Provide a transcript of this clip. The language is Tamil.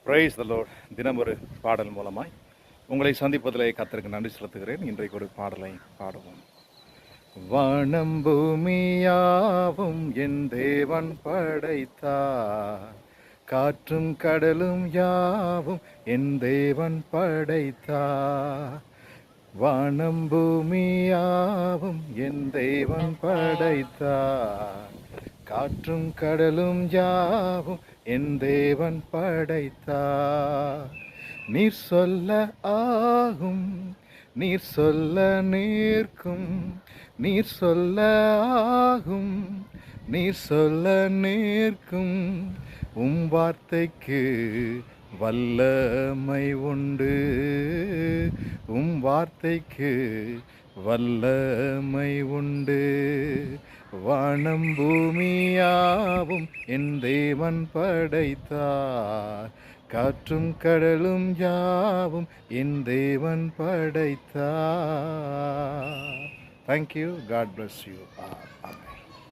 Praise the Lord. தினம் ஒரு பாடல் மூலமாய் உங்களை சந்திப்பதிலே கர்த்தருக்கு நன்றி செலுத்துகிறேன். இன்றைக்கு ஒரு பாடலை பாடுவோம். வானம் பூமியாவும் என் தேவன் படைத்தார், காற்றும் கடலும் யாவும் என் தேவன் படைத்தார். வானம் பூமியாவும் என் தேவன் படைத்தார், காற்றும் கடலும் யாவும் என் தேவன் படைத்தார். நீர் சொல்ல ஆகும், நீர் சொல்ல நிற்கும், நீர் சொல்ல ஆகும், நீர் சொல்ல நிற்கும். வார்த்தைக்கு வல்லமை உண்டு, வார்த்தைக்கு வல்லமை உண்டு. வானம் பூமியாவும் என் தேவன் படைத்தார், காற்றும் கடலும் யாவும் என் தேவன் படைத்தார். Thank you. God bless you.